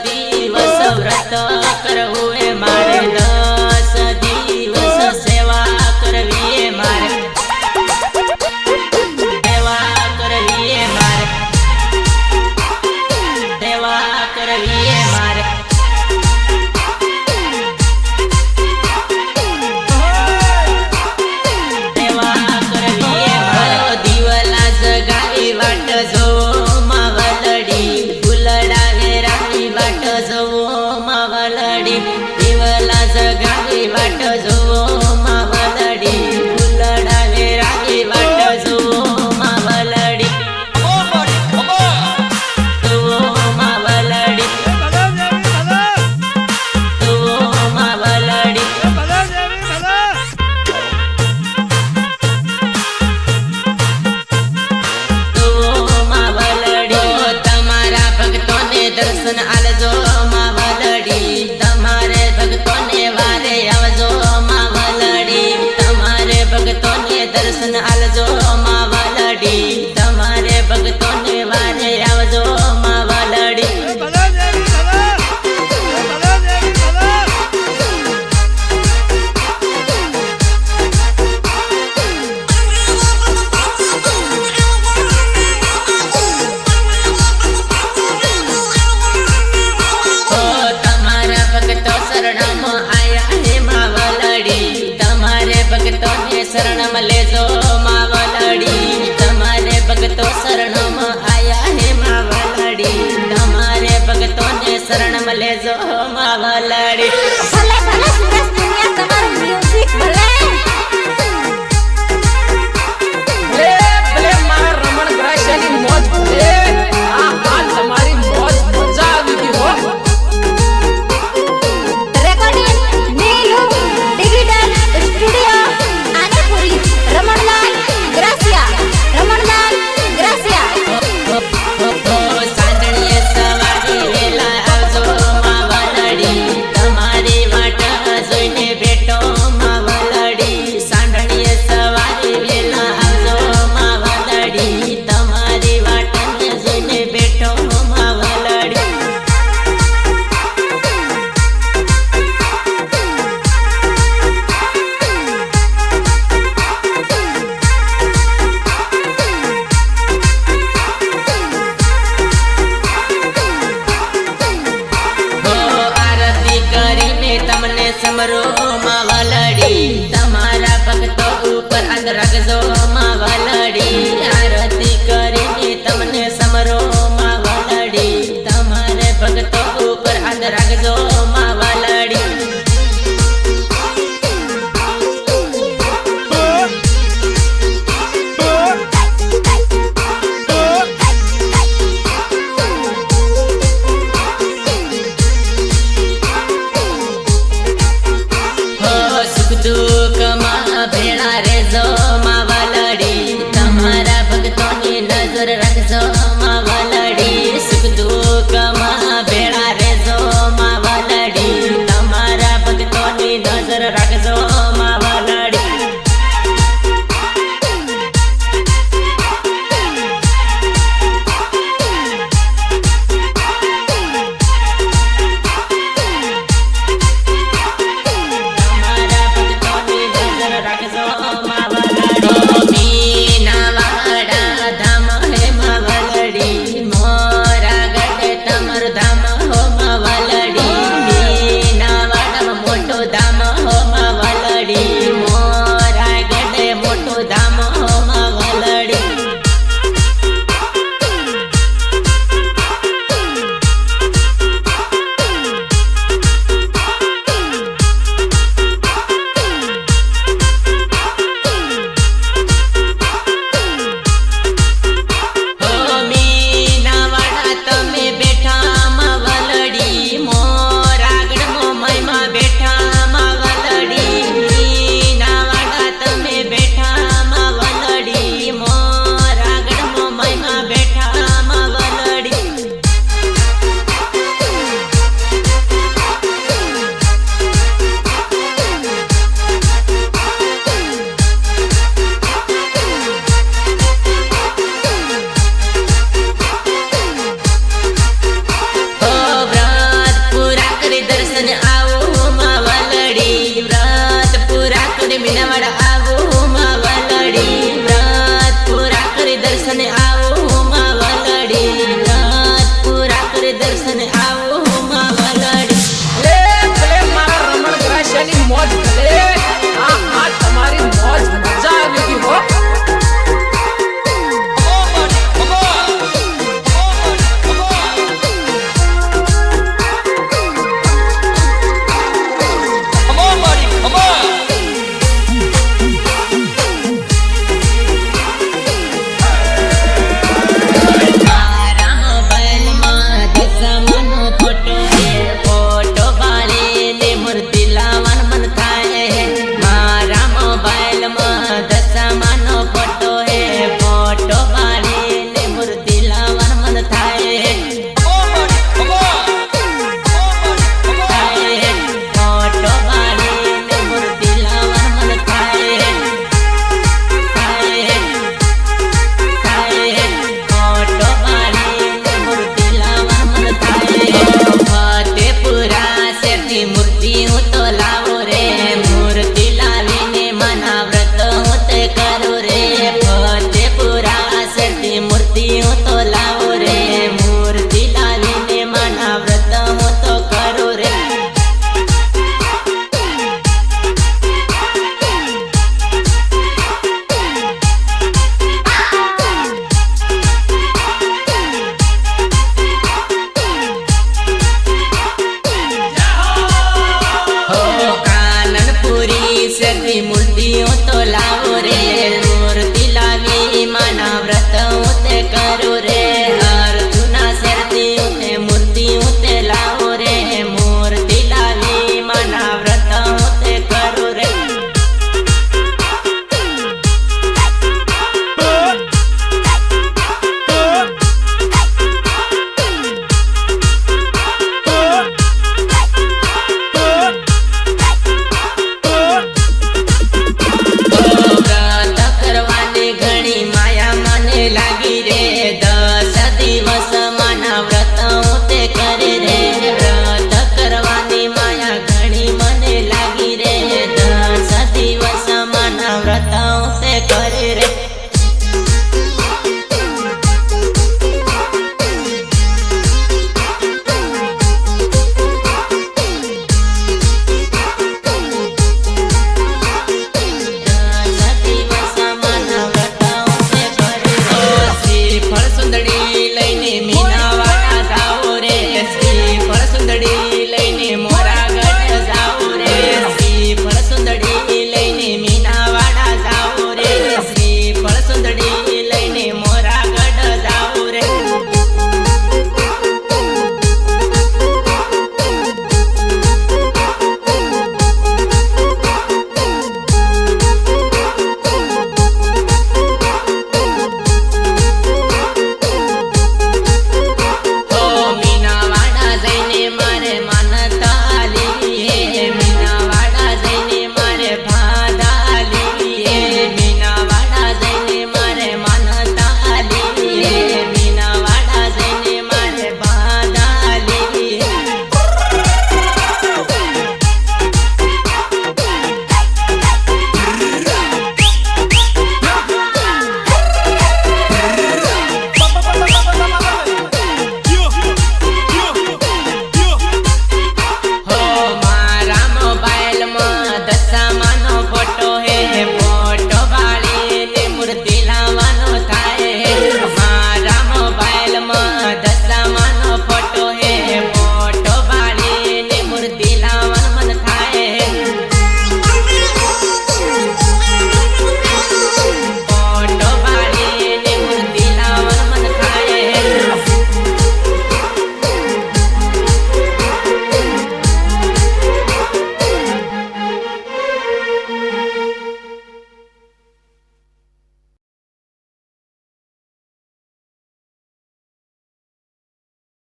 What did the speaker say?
દિવસ વ્રત કરવું એ મારે 10 દિવસ સેવા કરવી એ મારે સેવા કરવી એ મારે સેવા કરવી એ મારે સેવા કરવી એ મારે દીવલા જગાવી વાટ જોવો માવલડી ફૂલડા વેરાવી વાટ જોવો માવલડી દીવલા જગાવી વાટ જોવો માવલડી ફૂલડા વેરાવી વાટ જોવો માવલડી જોવો માવલડી જોવો માવલડી દર્શન આલજો માવલડી તમારે ભક્તોને વારે આવજો માવલડી તમારે ભક્તોને દર્શન આલજો માવલડી તમારે ભક્તોને વારે આવજો માવલડી શરણમાં લેજો માવલડી તમારે ભક્તો શરણમાં આયા હે માવલડી તમારે ભક્તોને શરણમાં લેજો માવલડી ભલે ભલે સુરત દુનિયા તમારું મ્યુઝિક ભલે ભલે મારા રમણ ગ્રાસિયાની મોજ ભલે આ તમારી મોજ મજા આવી ગઈ હો recording Nilu digital studio Ramanlal Grasiya સાંજણીએ સવારે વેલા આવજો માવલડી તમારી વાટ જોઈને બેઠો માવલડી સાંજણીએ સવારે વેલા આવજો માવલડી તમારી વાટ જોઈને બેઠો માવલડી તમને સમરો માવલડી તમારા ભક્તો ઉપર અંધ રાખજો માવલડી આરતી કરીને તમને સમરો માવલડી તમારે ભક્તો ઉપર અંધ રાખજો માવલડી દુઃખમાં ભેળા રહેજો માવલડી તમારા ભક્તોની નજર રાખજો માવલડી સુખ દુઃખમાં